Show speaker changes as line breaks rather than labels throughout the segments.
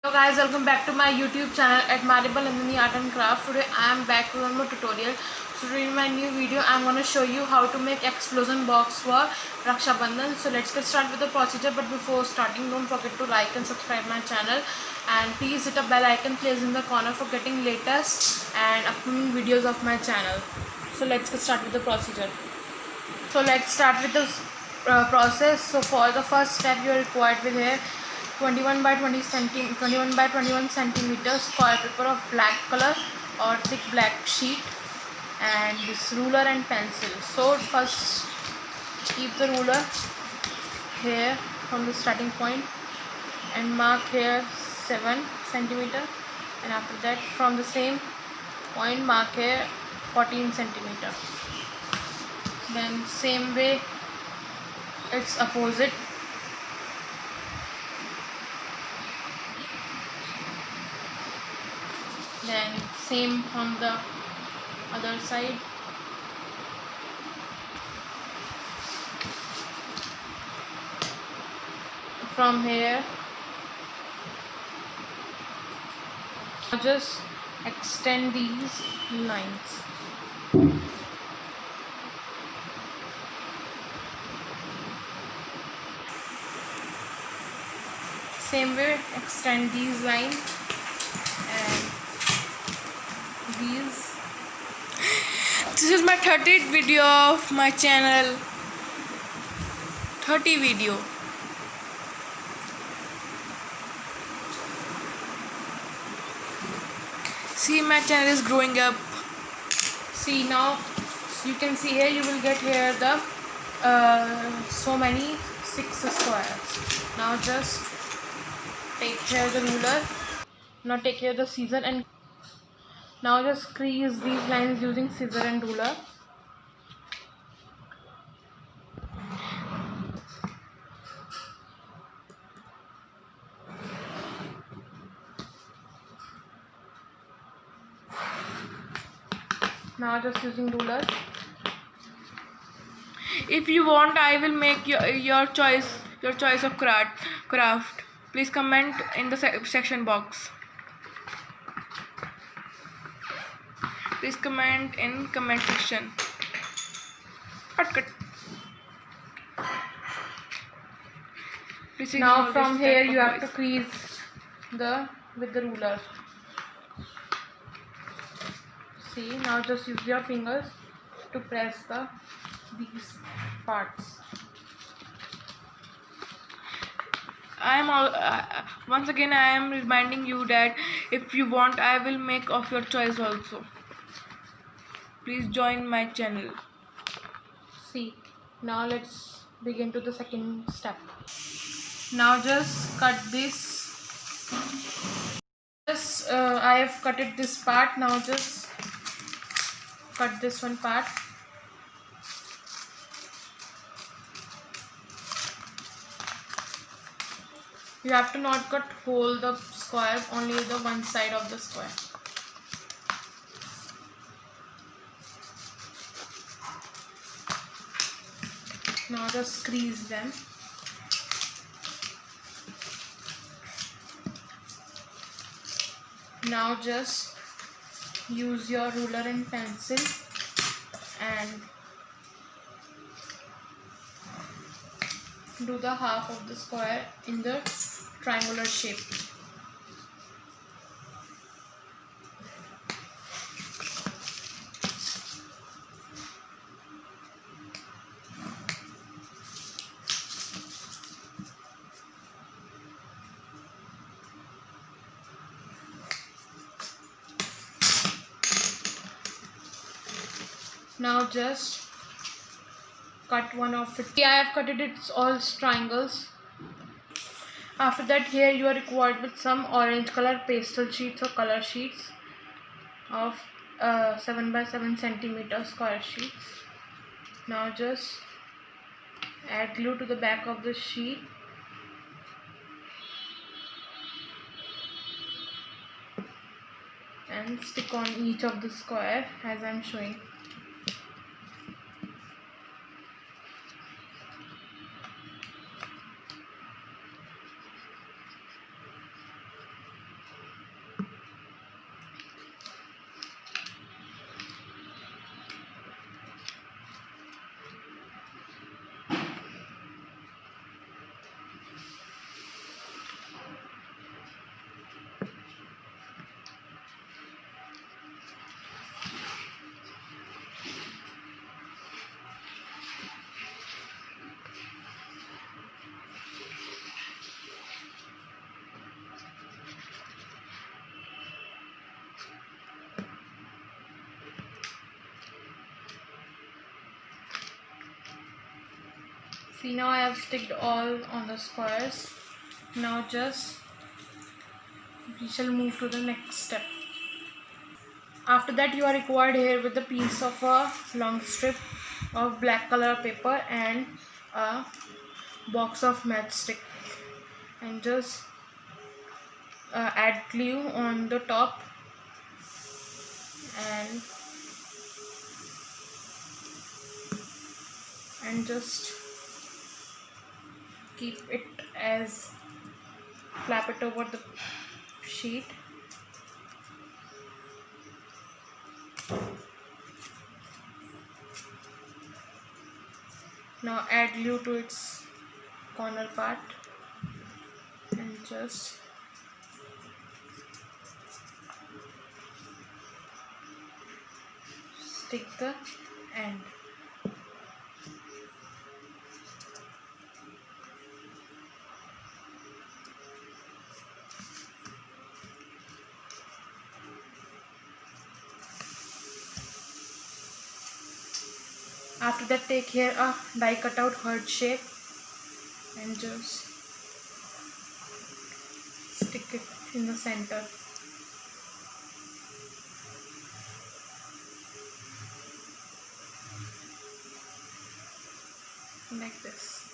Hello guys, welcome back to my YouTube channel at Maribel Nandini Art and Craft. Today I am back with one more tutorial. So today in my new video I am going to show you how to make explosion box for Raksha Bandhan. So let's get started with the procedure, but before starting don't forget to like and subscribe my channel, and please hit a bell icon placed in the corner for getting latest and upcoming videos of my channel. So let's get started with the procedure. So let's start with the process. So for the first step you are required with here 21 by 21 centimeters square paper of black color or thick black sheet, and this ruler and pencil. So first keep the ruler here from the starting point and mark here 7 centimeter, and after that from the same point mark here 14 centimeter. Then same way it's opposite. Then same on the other side. From here just extend these lines. Same way extend these lines and these.
This is my 30th video of my channel. 30 video. See, my channel is growing up.
See, now you can see here, you will get here the so many 6 squares. Now just take here the ruler. Now take here the scissor and now just crease these lines using scissor and ruler. Now just using ruler.
If you want, I will make your choice of craft. Please comment in the section box. Please comment in comment section. Cut. Please
Now
ignore
from
this
here
type
you
of
have to
voice.
crease with the ruler. See, now just use your fingers to press these parts.
Once again I am reminding you that if you want, I will make of your choice also. Please join my channel.
See, now let's begin to the second step. Now just cut this. I have cutted this part. Now just cut this one part. You have to not cut whole the square, only the one side of the square. Now just crease them. Now just use your ruler and pencil and do the half of the square in the triangular shape. Now just cut one of it. I have cut it all triangles. After that, here you are required with some orange color pastel sheets or color sheets of 7 by 7 centimeter square sheets. Now just add glue to the back of the sheet. And stick on each of the square as I am showing. See, now I have sticked all on the squares. Now we shall move to the next step. After that, you are required here with a piece of a long strip of black color paper and a box of matchstick, and just add glue on the top and just keep it as flap it over the sheet. Now add glue to its corner part and just stick the end. After that, take here a die cutout heart shape and just stick it in the center. Like this.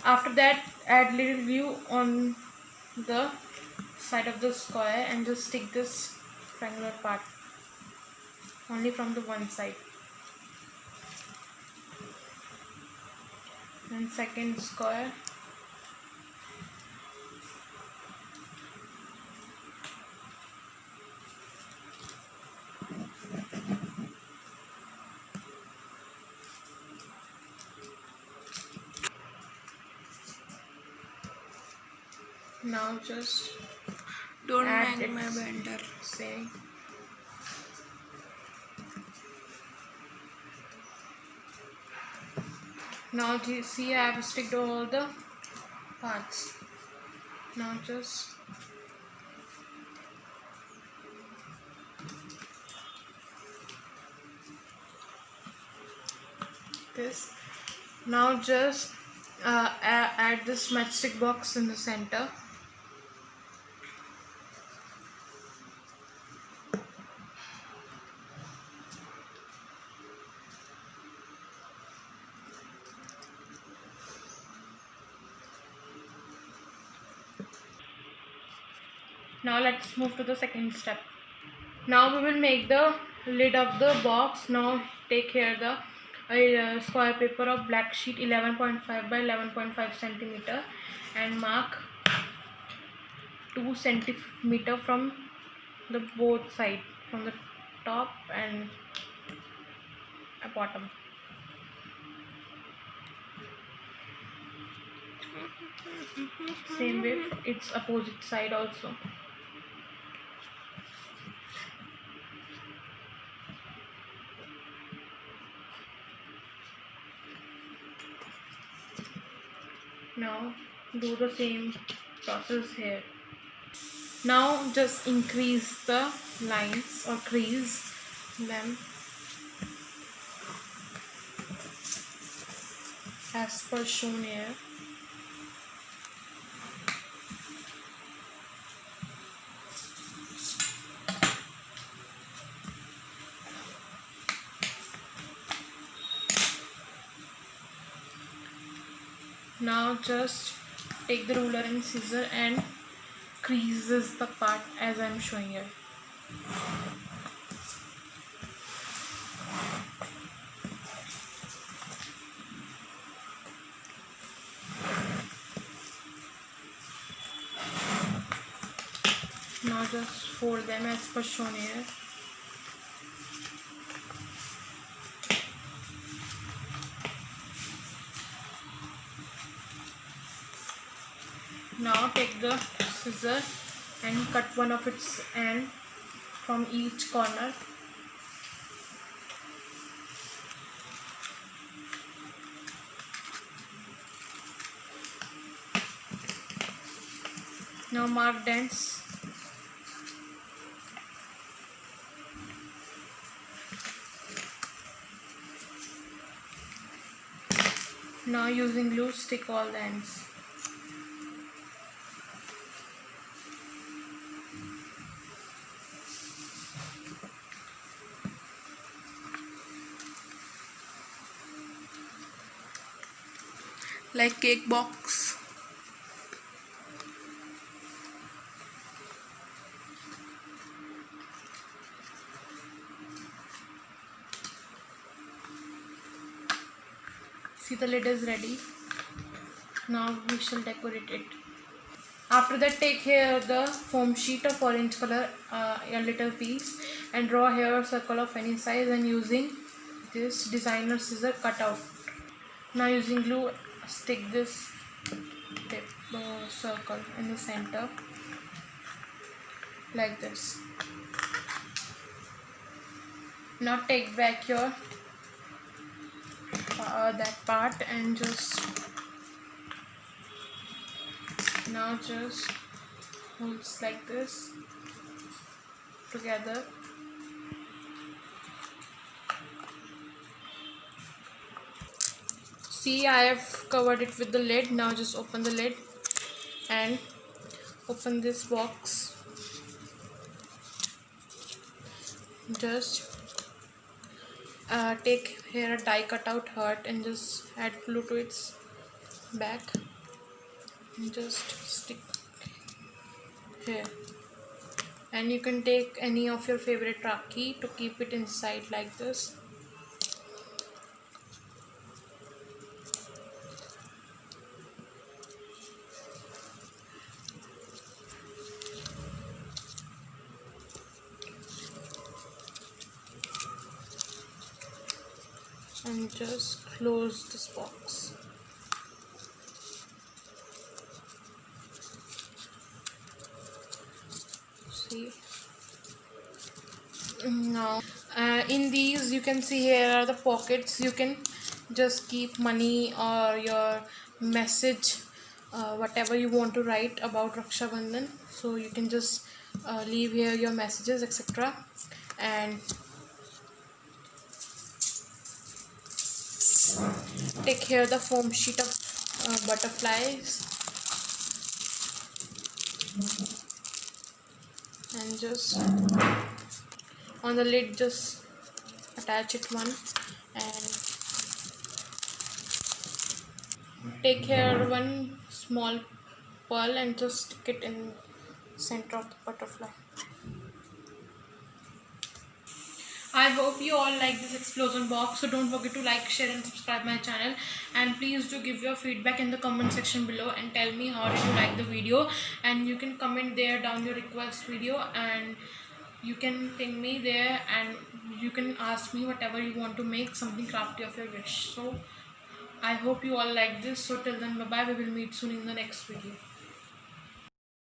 After that, add little glue on the side of the square and just stick this triangular part only from the one side. And second square. Now just
Don't
add
hang
it
my blender.
same. Now you see I have sticked all the parts. Now just this. Now just add this matchstick box in the center. Now let's move to the second step. Now we will make the lid of the box. Now take here the square paper of black sheet 11.5 by 11.5 centimeter and mark 2 centimeter from the both side, from the top and bottom. Same way its opposite side also. Now do the same process here. Now just increase the lines or crease them as per shown here. Now just take the ruler and scissor and creases the part as I am showing here. Now just fold them as per shown here. Now take the scissor and cut one of its end from each corner. Now mark dents. Now using glue, stick all the ends.
Like cake box.
See, the lid is ready. Now we shall decorate it. After that, take here the foam sheet of orange color, a little piece, and draw here a circle of any size, and using this designer scissor, cut out. Now using glue, stick this circle in the center like this. Now take back your that part and just hold like this together. See, I have covered it with the lid. Now just open the lid and open this box. Just take here a die cut out heart and just add glue to its back and just stick here. And you can take any of your favorite Rakhi to keep it inside like this. And just close this box. See, now in these you can see here are the pockets. You can just keep money or your message, whatever you want to write about Raksha Bandhan. So you can just leave here your messages, etc. And take here the foam sheet of butterflies and just on the lid just attach it one, and take here one small pearl and just stick it in center of the butterfly. I hope you all like this explosion box, so don't forget to like, share and subscribe my channel, and please do give your feedback in the comment section below and tell me how did you like the video, and you can comment there down your request video, and you can ping me there and you can ask me whatever you want to make, something crafty of your wish. So I hope you all like this. So till then, bye bye, we will meet soon in the next video.